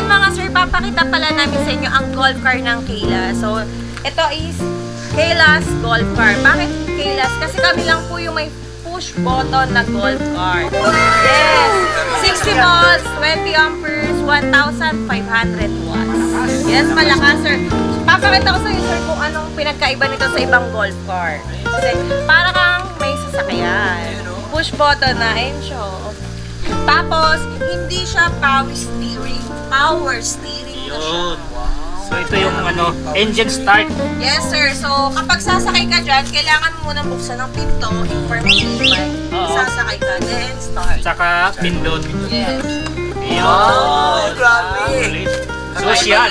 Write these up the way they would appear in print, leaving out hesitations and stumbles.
Ayan mga sir, papakita pala namin sa inyo ang golf car ng Kayla. So, ito is Kayla's golf car. Bakit Kayla's? Kasi kami lang po yung may push button na golf car. Yes! 60 volts, 20 amperes, 1,500 watts. Yes, malakas sir. Papakita ko sa inyo sir kung anong pinagkaiba nito sa ibang golf car. Kasi para kang may sasakyan. Push button na, ayun siya. Tapos, hindi siya power steering. Power steering na siya. So ito yung engine start. Yes sir. So, kapag sasakay ka dyan, kailangan mo munang buksan ng pinto, inform mo yung bike. Sasakay ka, then start. Saka pindot. Yes. Yun. Grabe! Social.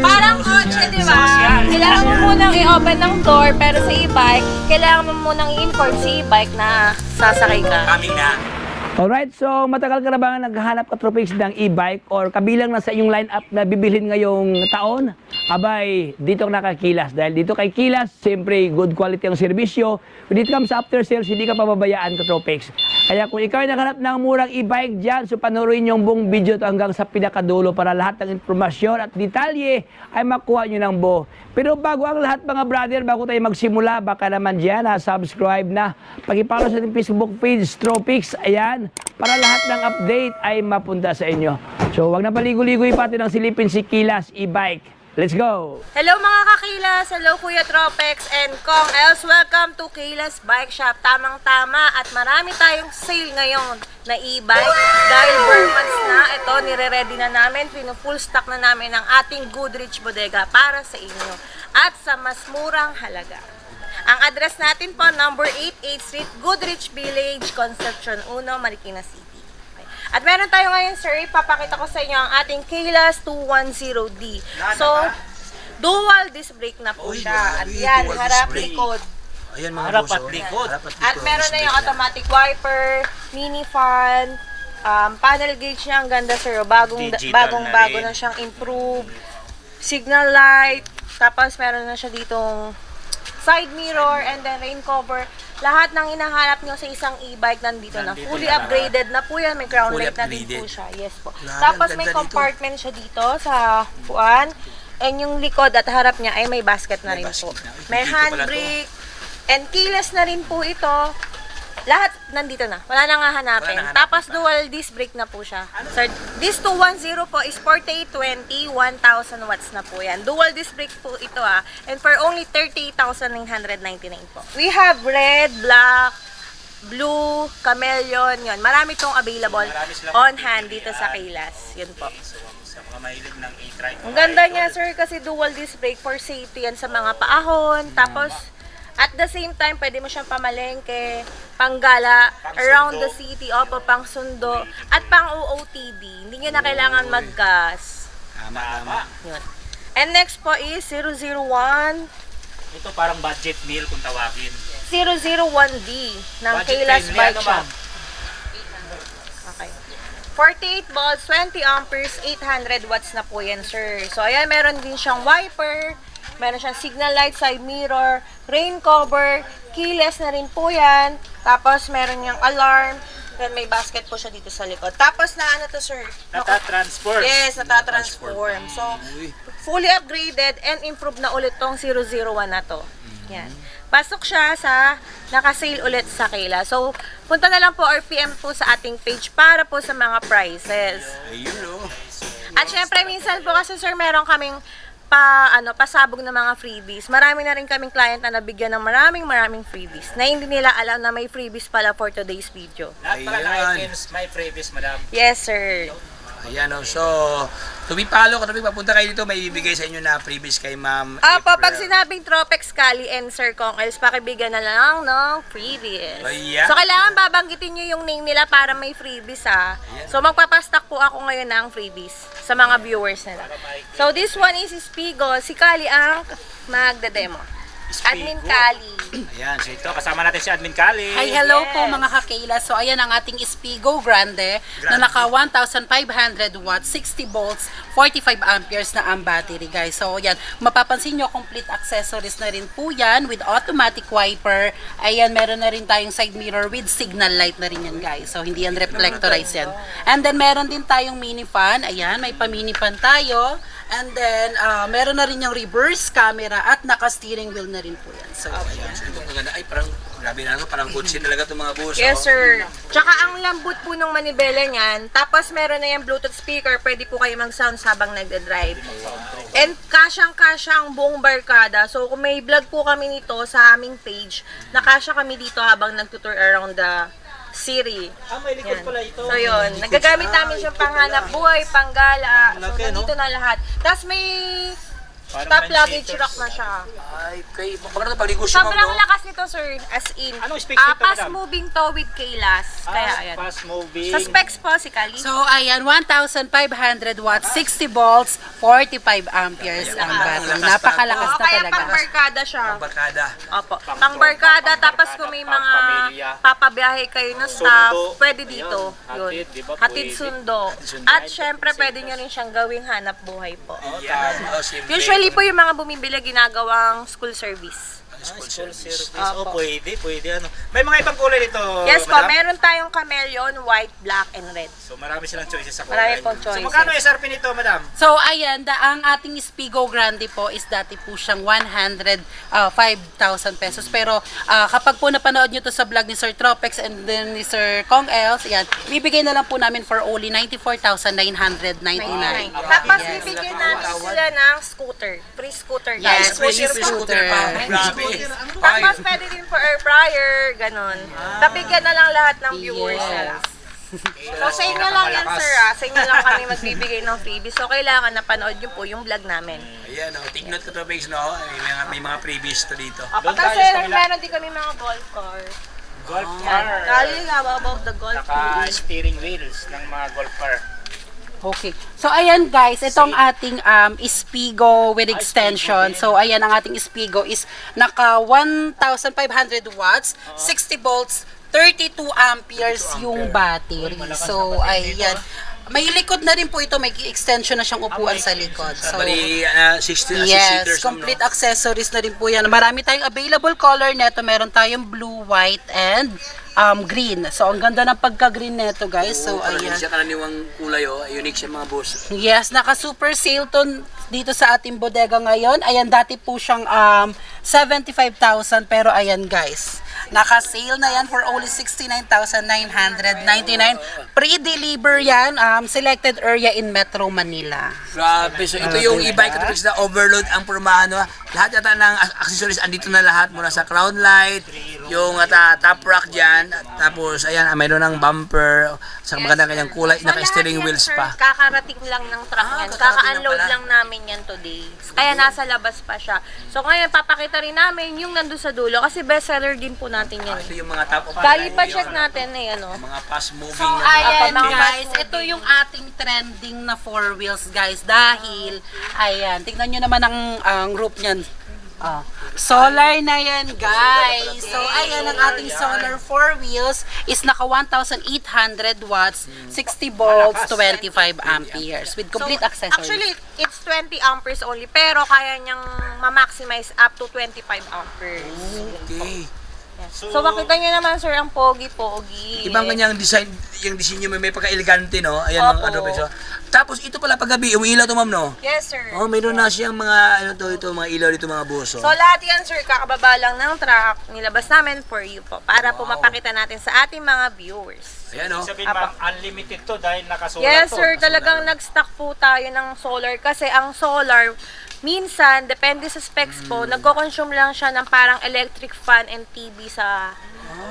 Parang kotse, di ba? Social. Kailangan mo munang i-open ng door, pero sa e-bike, kailangan mo munang i-inform sa e-bike na sasakay ka. Kami na. Alright, so matagal ka na ba naghahanap ka tropics ng e-bike or kabilang na sa iyong lineup na bibilhin ngayong taon? Abay, dito ka nakakilas. Dahil dito kay Kilas, siyempre good quality ang serbisyo. When it comes after sales, hindi ka pababayaan ka tropics. Kaya kung ikaw ay naghanap ng murang e-bike dyan, so panuruin yung buong video to hanggang sa pinakadulo para lahat ng informasyon at detalye ay makuha nyo ng buo. Pero bago ang lahat mga brother, bago tayo magsimula, baka naman dyan subscribe na. Pag-follow sa ating Facebook page, Tropics, ayan, para lahat ng update ay mapunta sa inyo. So wag na paligo-ligoy pati ng silipin si Kilas e-bike. Let's go! Hello mga kakilas! Hello Kuya Tropex and Kong Els! Welcome to Kayla's Bike Shop. Tamang-tama at marami tayong sale ngayon na e-bike. Dahil months na, ito nire-ready na namin. Pino-full stock na namin ang ating Goodrich Bodega para sa inyo. At sa mas murang halaga. Ang address natin po, number 8, 8th Street, Goodrich Village, Concepcion 1, Marikina City. At meron tayo ngayon, sir, ipapakita ko sa inyo ang ating Kayla's 210D. So, dual disc brake na po siya. At yan, harap, likod. Ayan mga Harap boss, at likod. At meron na yung automatic wiper, mini fan, panel gauge niya, ang ganda, sir. Bagong-bago na siyang improve. Signal light. Tapos, meron na siya ditong side mirror and then rain cover. Lahat ng hinahanap nyo sa isang e-bike nandito na. Fully upgraded na po yan. May crown light na din po siya. Yes po. Tapos may compartment siya dito sa puan. And yung likod at harap niya ay may basket na rin po. May handbrake. And keyless na rin po ito. Lahat nandito na. Wala nang hahanapin. Tapos dual disc brake na po siya. Sir, this 210 po is 4820, 1,000 watts na po yan. Dual disc brake po ito And for only 38,999 po. We have red, black, blue, chameleon, yun. Marami tong available on hand dito sa Kayla's. Yun po. Sa mga mahilig ng e-trike. Ang ganda niya sir kasi dual disc brake for safety yan sa mga paahon. Tapos at the same time, pwede mo siyang pamalengke, panggala, around the city, pang sundo, at pang OOTD. Hindi nyo na kailangan mag-gas. Tama. Yun. And next po is 001. Ito parang budget meal kung tawagin. 001D ng Kayla's Bike Shop. Okay. 48 volts, 20 amperes, 800 watts na po yan, sir. So, ayan, meron din siyang wiper. Meron siyang signal light, side mirror, rain cover, keyless na rin po yan. Tapos meron niyang alarm. Then may basket po siya dito sa likod. Tapos na ano to sir? Nata-transform. Yes, nata-transform. So, fully upgraded and improved na ulit tong 001 na to. Yan. Pasok siya sa naka-sale ulit sa Kayla. So, punta na lang po or PM po sa ating page para po sa mga prices. Ayun At syempre, minsan po kasi sir, meron kaming pasabog ng mga freebies. Marami na rin kaming client na nabigyan ng maraming freebies na hindi nila alam na may freebies pala for today's video. Lahat pala ng items may freebies, madam. Yes, sir. Ayan so, tumipalo ka, papunta kayo dito, may ibibigay sa inyo na freebies kay ma'am. Opo, pag sinabing Tropex Cali and Sir Kong Els, pakibigyan na lang ng freebies. Ayan. So, kailangan babanggitin nyo yung name nila para may freebies So, magpapastock po ako ngayon ng freebies sa mga viewers nila. So, this one is Spigo. Si Kali ang magdademo. Admin Kali. Ayan, so Ito, kasama natin si Admin Kali. Hi, hello Yes. po mga kakila. So ayan ang ating Spigo Grande na naka 1,500 watts, 60 volts, 45 amperes na ang battery guys. So ayan, mapapansin nyo complete accessories na rin po yan with automatic wiper. Ayan, meron na rin tayong side mirror with signal light na rin yan guys. So hindi yan reflectorized yan. And then meron din tayong mini fan. Ayan, may pa-mini fan tayo. And then meron na rin yung reverse camera at naka-steering wheel na rin po yan. So ayan. so ito maganda. Ay, parang, grabe na ano, parang kutsi talaga itong mga buso. Yes, sir. Tsaka ang lambot po ng manibela niyan. Tapos meron na yung Bluetooth speaker. Pwede po kayo mag-sounds habang nagda-drive. And kasyang-kasya ang buong barkada. So kung may vlog po kami nito sa aming page, nakasya kami dito habang nagtutour around the city. May likod Yan. pala ito. So yun, nagagamit namin siyang panghanap buhay, panggala. So nandito na lahat. Tapos may top luggage rack na siya. Ay, kay, maganda pag negosyo mo, Sobrang no? lakas nito, sir. As in, Anong specs nito, fast madam? moving to with Kaylas. Kaya ayan. Fast moving. Sa specs po, si Kali. So, ayan, 1,500 watts, 60 volts, 45 amperes ang battery. Napakalakas na Kaya talaga. pang barkada siya. Barkada. Opo. Pang barkada, tapos kung may mga pamilya. papabiyahe kayo na staff, Sundo. pwede dito. Yun. Yun. Hatid, di ba? Hatid Pwede. sundo. At syempre, pwede nyo rin siyang gawing hanap buhay po. Yan. Oh, simple. Usually po yung mga bumibili ginagawang school service. School School service. service. Oh, pwede ano. May mga ibang kulay dito, Yes po, madam? meron tayong chameleon, white, black, and red. So marami silang choices sa kulay. Marami pong So choices. magkano yung SRP nito, madam? So, ayan, ang ating Spigo Grande po is dati po siyang 105,000 pesos. Pero kapag po napanood nyo to sa vlog ni Sir Tropex and then ni Sir Kong Els, ayan, bibigay na lang po namin for only 94,999. Tapos Yes. bibigyan natin sila ng scooter. Free scooter. Yes, guys. free scooter. Grabe. Tapos pwede din for air fryer, ganun. Tabigyan na lang lahat ng viewers Yes. nila. So sa inyo lang yan, sir. Sa inyo lang kami magbibigay ng freebies. So kailangan napanood nyo po yung vlog namin. Ayan, oh, take note ko to, Bakes, no? May mga previous to dito. Doon Kasi tayo sa kabila. meron din kami mga golf car. Golf car. Kali nga about the golf car. Naka-steering wheels ng mga golf car. Okay. So, ayan guys, itong ating Spigo with extension. So, ayan, ang ating Spigo is naka 1,500 watts, 60 volts, 32 amperes yung battery. So, ayan. May likod na rin po ito. May extension na siyang upuan sa likod. So, Bali, 60 na yes, seaters. complete accessories na rin po yan. Marami tayong available color neto. Meron tayong blue, white, and green. So, ang ganda ng pagka-green neto, guys. So, ayan. Siya karaniwang kulay, oh. Unique siya mga boss. Yes, naka-super sale to dito sa ating bodega ngayon. Ayan, dati po siyang 75,000. Pero ayan, guys. Naka-sale na yan for only 69,999. Pre-deliver yan. Selected area in Metro Manila. Grabe. So, ito yung e-bike na overload ang pormahan. No? Lahat yata ng accessories, andito na lahat. Mula sa crown light, yung top rack dyan. Tapos, ayan, mayroon ng bumper. Sa maganda kanyang kulay. So, Naka-steering lahat yan, wheels sir, pa. kakarating lang ng truck yan. kakarating Kaka-unload lang pala. lang namin yan today. Kaya nasa labas pa siya. So ngayon, papakita rin namin yung nandun sa dulo. Kasi bestseller din po natin yan. Ito yung mga top of Kali pa check natin eh, ano. mga fast moving So, na ayan mga guys, fast ito yung ating trending na 4 wheels guys. Dahil, ayan, tignan nyo naman ang group niyan. Solar na yan guys. So, ayan ang ating solar 4 wheels is naka 1,800 watts, 60 volts, 25 amperes with complete accessories. Actually, it's 20 amperes only. Pero kaya niyang ma-maximize up to 25 amperes. Okay. So, makita niyo naman, sir, ang pogi-pogi. Ibang kanyang design, yung design niyo may pagka-elegante, no? Ayan Opo. mga ano, so. Tapos ito pala paggabi, umiilaw to, ma'am, no? Yes, sir. Oh, mayroon na siyang mga ano to, ito mga ilaw dito mga buso. So, lahat yan, sir, kakababa lang ng truck. Nilabas namin for you po. Para po mapakita natin sa ating mga viewers. Ayan, no? Ibig sabihin, ma'am, unlimited to dahil nakasolar Yes, to. sir. Talagang nag-stock po tayo ng solar. Kasi ang solar, minsan, depende sa specs po, nagko-consume lang siya ng parang electric fan and TV sa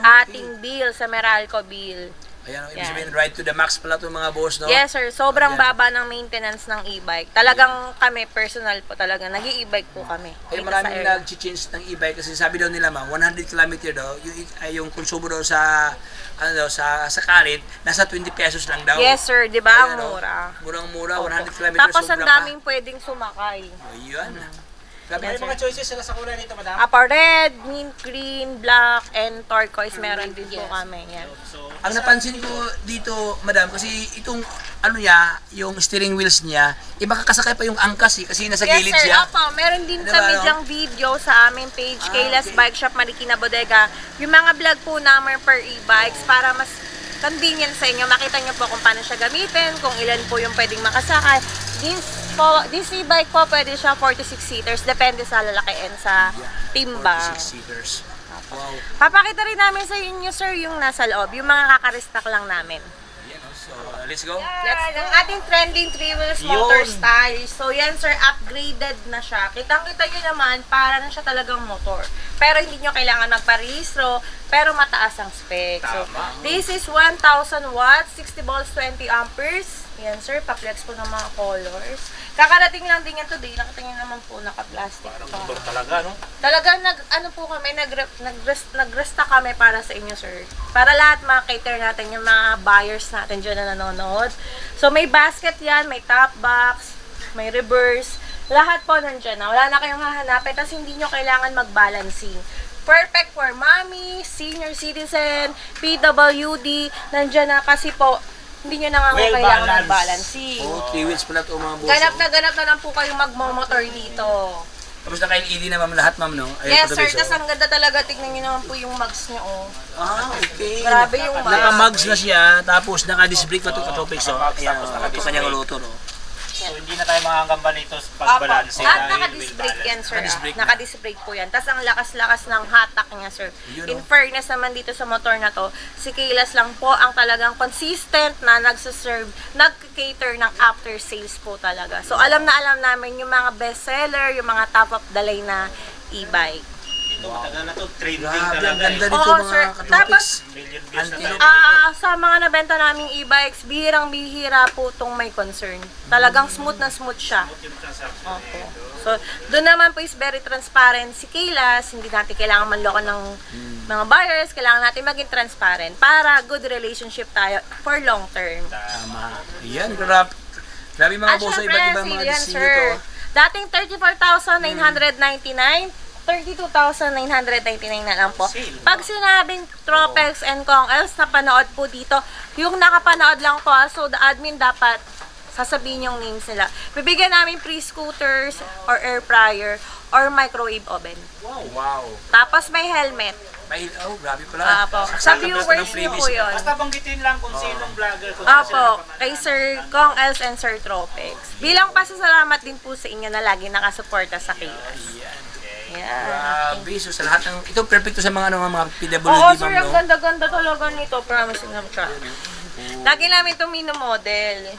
ating bill, sa Meralco bill. Ayan, no? Ibig Yan. sabihin, ride to the max pala itong mga boss, no? Yes, sir. Sobrang Ayan. baba ng maintenance ng e-bike. Talagang kami, personal po talaga, nag-i-e-bike po kami. Ay, dito maraming sa area. nag-change ng e-bike kasi sabi daw nila, ma'am, 100 km daw, yung konsumo daw sa ano daw, sa current, nasa 20 pesos lang daw. Yes, sir. Di ba? Ang Ayan, no? mura. Murang-mura, 100 km Tapos ang sobra pa. daming pwedeng sumakay. Ayun. May mga choices sila sa kulay nito, madam. Red, mint green, black, and turquoise. Meron din po kami. Yan. So, Ang napansin ko dito, madam, kasi itong ano niya, yung steering wheels niya, iba kakasakay pa yung angkas kasi nasa Yes, gilid sir. siya. Opo, meron din Diba, kami no? dyang video sa aming page, Kayla's okay. Bike Shop, Marikina Bodega. Yung mga vlog po namin per e-bikes para mas convenient sa inyo. Makita nyo po kung paano siya gamitin, kung ilan po yung pwedeng makasakay. This e-bike po, pwede siya 4 to 6 seaters. Depende sa lalakihan sa timba. 6 seaters. Wow. Papakita rin namin sa inyo, sir, yung nasa loob. Yung mga kakarestock lang namin. Yan, so, let's go. Ang ating trending 3 wheels motor style. So yan sir, upgraded na siya. Kitang-kita nyo naman, para na siya talagang motor. Pero hindi nyo kailangan magparehistro, pero mataas ang spec. So this is 1,000 watts, 60 volts, 20 amperes. Yan sir, pa-flex po ng mga colors. Kakarating lang din yan today. Nakita nyo naman po, naka-plastic pa. motor talaga, no? Talagang nag-restock kami para sa inyo, sir. Para lahat ma-cater natin yung mga buyers natin dyan na nanonood. So, may basket yan, may top box, may reverse. Lahat po nandyan na. Wala na kayong hahanapin, tapos hindi nyo kailangan mag-balancing. Perfect for mommy, senior citizen, PWD. Nandyan na kasi po, hindi nyo na nga Well kailangan balanced. mag-balancing. Oh, 3 wheels pala ito mga boss. Ganap na lang po kayong magmomotor dito. Tapos naka-LED na ma'am lahat ma'am, no? Ayan, Yes, ito, sir. guys, Tapos oh. ang ganda talaga. Tignan nyo naman po yung mugs nyo, oh. Okay. Grabe yung mugs. Naka-mugs na siya, tapos naka-disc brake pa ito ka-topics, oh. Naka-mugs, Ayan, tapos ito naka-disc kanyang brake. rotor, oh. So, hindi na tayo makakamba nito sa pag-balance. At naka-disc brake yan, sir. Naka-disc brake na. Naka-disc brake po yan. Tapos ang lakas-lakas ng hatak niya, sir. Yun, In oh. fairness naman dito sa motor na to, si Kayla's lang po ang talagang consistent na nagsaserve, nag-cater ng after sales po talaga. So alam namin yung mga bestseller, yung mga top of the line na e-bike. Ito, matagal na to. Trending Grabe, ang talaga. ganda nito Oo, mga sir. ka-topics. Tapos, Million views na tayo. Sa mga nabenta naming e-bikes, bihirang-bihira po itong may concern. Talagang smooth na smooth siya. Yung transaction. Opo. So, doon naman po is very transparent si Kayla's. Hindi natin kailangan manloko ng mga buyers. Kailangan natin maging transparent para good relationship tayo for long term. Tama. Ayan, grabe. Grabe mga boss, syempre, iba't ibang mga yan, disenyo sir. to. Dating 34,999, 32,999 na lang po. Pag sinabing Tropex and Kong Els na panood po dito, yung nakapanood lang po, so the admin dapat sasabihin yung names nila. Bibigyan namin free scooters or air fryer or microwave oven. Wow. Tapos may helmet. May, oh, grabe pala. Apo. Sa viewers nyo po yun. Basta banggitin lang kung sinong vlogger. Kung Apo, kay Sir Kong Els and Sir Tropex. Bilang pasasalamat din po sa inyo na lagi nakasuporta sa Kayla's. Yan. Grabe. So, sa lahat ng, ito perfect to sa mga, ano, mga PWD, Oo, sir, ma'am, ang no? ganda-ganda talaga nito. Promise na siya. Lagi namin itong mino-model.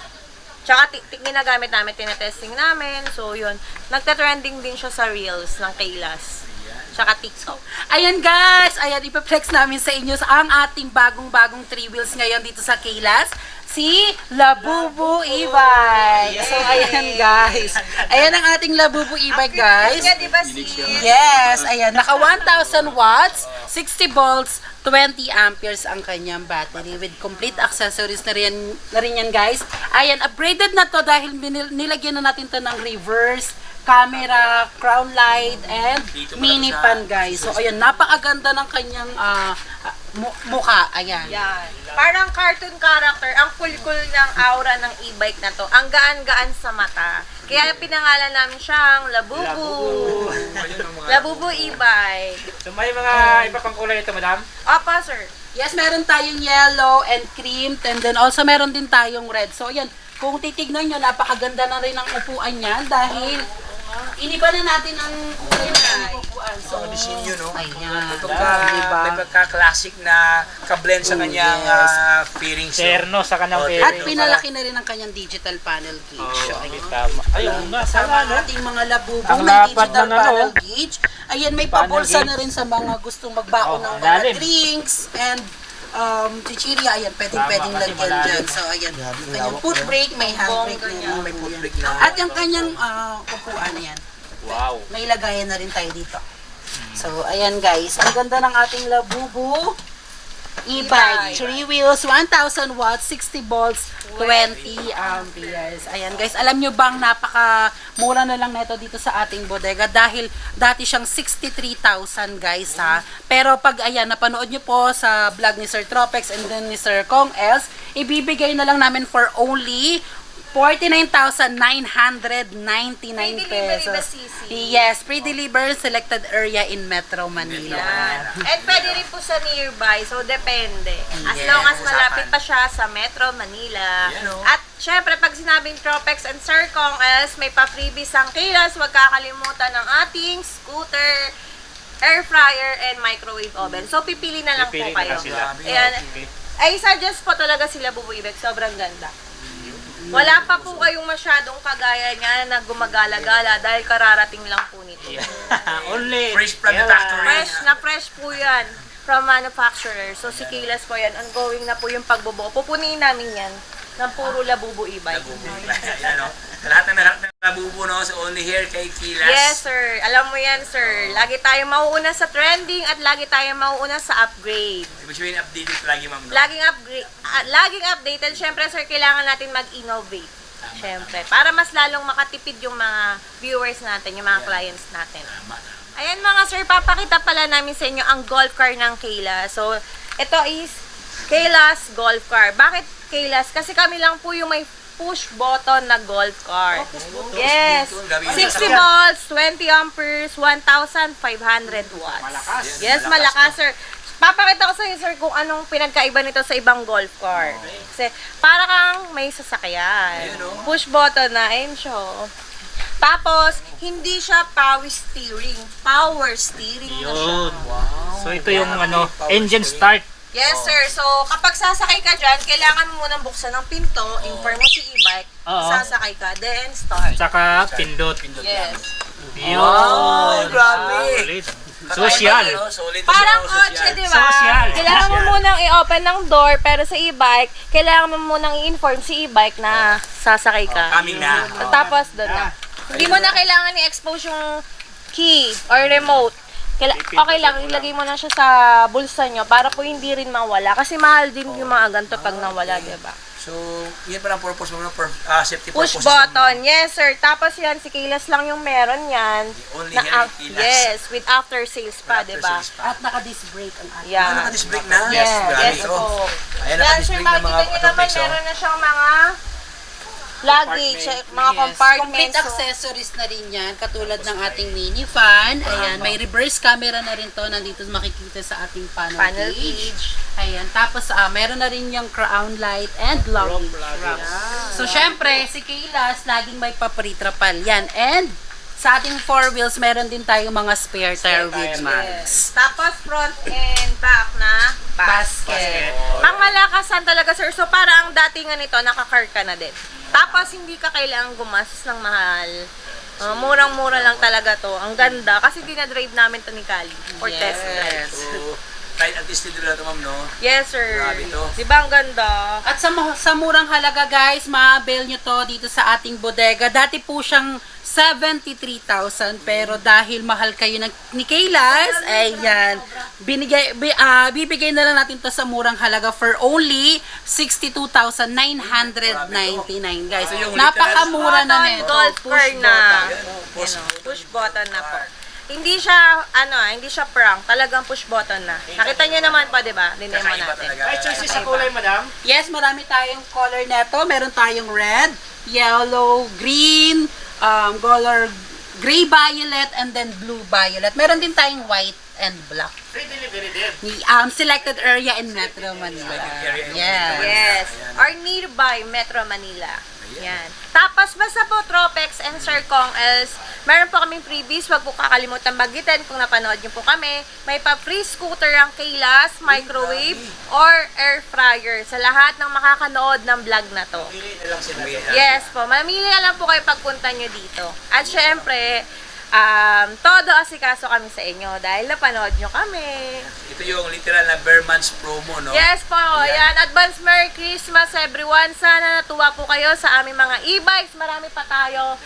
Tsaka ginagamit namin, tinetesting namin. So, yun. Nagta-trending din siya sa Reels ng Kayla's. Tsaka TikTok. Ayan guys, ayan ipaplex namin sa inyo ang ating bagong-bagong 3 wheels ngayon dito sa Kayla's. Si Labubu e-bike. So ayan guys. Ayan ang ating Labubu e-bike guys. Kaya di ba si... Yes, ayan. Naka 1,000 watts, 60 volts, 20 amperes ang kanyang battery with complete accessories na rin yan guys. Ayan, upgraded na to dahil nilagyan na natin to ng reverse camera, crown light, and mini pan guys. So ayan, napakaganda ng kanyang mukha. Ayan. Yan. Parang cartoon character. Ang cool-cool ng aura ng e-bike na to. Ang gaan-gaan sa mata. Kaya pinangalan namin siyang Labubu. Labubu e-bike. So, may mga iba pang kulay ito, madam? Opo, sir. Yes, meron tayong yellow and cream, and then also meron din tayong red. So ayan, kung titignan nyo, napakaganda na rin ang upuan niyan dahil iniba na natin ang kulay ng upuan. So, Disenyo, no? ayan. May pagka-classic na ka-blend sa kanyang fairings. no? Terno sa kanyang Oh, pairing. At pinalaki na rin ang kanyang digital panel gauge. So, ayan. Tama. Ayun nga, Kasama tama, no? ating mga labubong Ang may lapad digital ng ano, panel gauge. Ayan, may panel pabolsa gauge. na rin sa mga gustong magbaon ng mga lalim. drinks and chichirya. Ayan, pwedeng Tama, kasi lagyan malalim. dyan. So, ayan, kanyang foot brake, may handbrake na rin. May foot brake na. At yung kanyang upuan, ayan. Wow. May lagayan na rin tayo dito. So, ayan guys. Ang ganda ng ating Labubu. e-bike, 3 wheels, 1,000 watts, 60 volts, 20 amperes. Ayan guys, alam nyo bang napaka-mura na lang neto dito sa ating bodega dahil dati siyang 63,000 guys ha. Pero pag ayan, napanood nyo po sa vlog ni Sir Tropex and then ni Sir Kong Els, ibibigay na lang namin for only 49,999 pesos. ba, Sisi? Yes, pre-deliver selected area in Metro Manila. And pwede rin po sa nearby, so depende. As Yes, long as usapan. malapit pa siya sa Metro Manila. Yan, oh. At syempre, pag sinabing Tropex and Sir Kong Els, may pa-freebies ang Kilas, huwag kakalimutan ng ating scooter, air fryer, and microwave oven. So, pipili na lang Pipili po na kayo. sila. Ayan. Okay. Ay, suggest po talaga sila Bubuibek. Sobrang ganda. Wala pa po kayong masyadong kagaya niya na gumagala-gala dahil kararating lang po nito. Only. Fresh from the Kaya- factory. Fresh po yan from manufacturer. So, si Kilas po yan. Ongoing na po yung pagbubuo. Pupunin namin yan ng puro Labubu e-bike. Ayan, no? Lahat ng nabubo, no? So, only here kay Kilas. Yes, sir. Alam mo yan, sir. Lagi tayong mauuna sa trending at lagi tayong mauuna sa upgrade. Ibig sabihin, updated lagi, ma'am, no? Laging updated. Siyempre, sir, kailangan natin mag-innovate. Siyempre. Para mas lalong makatipid yung mga viewers natin, yung mga clients natin. Ayan mga sir, papakita pala namin sa inyo ang golf car ng Kayla. So, ito is Kayla's golf car. Bakit Kayla's? Kasi kami lang po yung may push button na golf car. Yes. 60 volts, 20 amperes, 1,500 watts. Malakas. Yes, malakas, sir. Papakita ko sa inyo, sir, kung anong pinagkaiba nito sa ibang golf car. Kasi, para kang may sasakyan. Push button na, ayun siya. Tapos, hindi siya power steering. Power steering na siya. Yun. So ito yung engine start. Yes, sir. So, kapag sasakay ka dyan, kailangan mo munang buksan ng pinto, inform mo si e-bike, Oo. sasakay ka, then start. Tsaka pindot. Yes. Yun. Oh, grabe. Solid. Social. Parang kotse, di ba? Social. Kailangan mo munang i-open ng door, pero sa e-bike, kailangan mo munang i-inform si e-bike na sasakay ka. Coming na. Tapos, doon na. Hindi mo na kailangan i-expose yung key or remote. Okay lang, ilagay mo na siya sa bulsa nyo para po hindi rin mawala. Kasi mahal din yung mga ganito pag nawala, di ba? So, yan pa ang purpose mo, safety Push purposes. button. Yes, sir. Tapos yan, si Kilas lang yung meron yan. Only here in Kilas. Yes, with after sales pa, di ba? At naka-disc brake ang ating. Yeah. Naka-disc brake na? Yes, grabe yes ito. po. Ayan, Yan, naka-disc sir, brake na mga makikita nyo naman, Tropex, oh. meron na siyang mga luggage, mga Yes, compartments. complete accessories na rin yan, katulad ng ating mini fan. Ayan, may reverse camera na rin to, nandito makikita sa ating panel gauge. Ayan, tapos meron na rin yung crown light and luggage rack. So, syempre, si Kayla's laging may papritrapal. Yan, and sa ating four wheels, meron din tayong mga spare tire with mags. Tapos front and back na basket. Pang malakasan talaga, sir. So, para ang datingan nito, naka-car ka na din. Tapos, hindi ka kailangang gumastos ng mahal. Murang-mura lang talaga to. Ang ganda. Kasi dinadrive namin to ni Kali for test drive. So, kahit artistic nila ito, ma'am, no? Yes, sir. Grabe to. Diba ang ganda? At sa murang halaga guys, ma-avail nyo to dito sa ating bodega. Dati po siyang 73,000 pero dahil mahal kayo ni Kayla's, ayan, bibigay na lang natin to sa murang halaga for only 62,999 guys. Napakamura na nito. Golf car na. Push Push button na po. Hindi siya, hindi siya prank. Talagang push button na. Nakita niyo naman pa, di ba? Dinemo Kakaiba natin. talaga. Ay, choices sa kulay, madam. Yes, marami tayong color neto. Meron tayong red, yellow, green, color gray violet, and then blue violet. Meron din tayong white and black. Free delivery din. Selected area in Metro Manila. Yes. Yes. Or nearby Metro Manila. Yan. Tapos, basta po Tropex and Sir Kong Els, meron po kaming freebies. Huwag po kakalimutan bagitin kung napanood niyo po kami. May pa-free scooter ang Kayla's, microwave, or air fryer sa lahat ng makakanood ng vlog na to. Pili na lang sila. Yes po. Mamili na lang po kayo pagpunta nyo dito. At syempre, todo asikaso kami sa inyo dahil napanood nyo kami. Ito yung literal na bare months promo, no? Yes po, yan. Advance Merry Christmas everyone. Sana natuwa po kayo sa aming mga e-bikes. Marami pa tayo.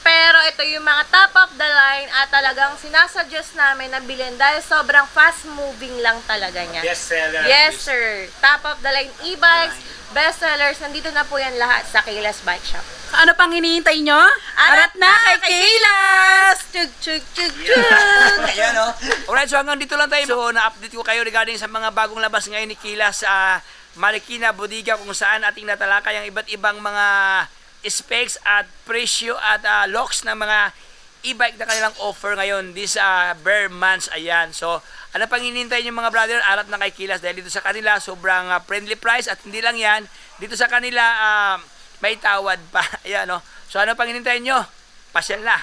Pero ito yung mga top of the line at talagang sinasuggest namin na bilhin dahil sobrang fast moving lang talaga niya. Best seller. Yes, sir. Top of the line e-bikes, best sellers, nandito na po yan lahat sa Kayla's Bike Shop. Ano pang hinihintay nyo? Arat na kay Kayla's! Chug, chug, chug, chug! Ayan, oh. Alright, so hanggang dito lang tayo. So, na-update ko kayo regarding sa mga bagong labas ngayon ni Kayla sa Marikina Bodega, kung saan ating natalakay ang iba't ibang mga specs at presyo at locks ng mga e-bike na kanilang offer ngayon this bare months. Ayan. So, ano pang hinihintay nyo mga brother? Arat na kay Kayla's dahil dito sa kanila sobrang friendly price at hindi lang yan. Dito sa kanila may tawad pa. Ayan, no? So, ano pang hinihintay nyo? Pasyal na.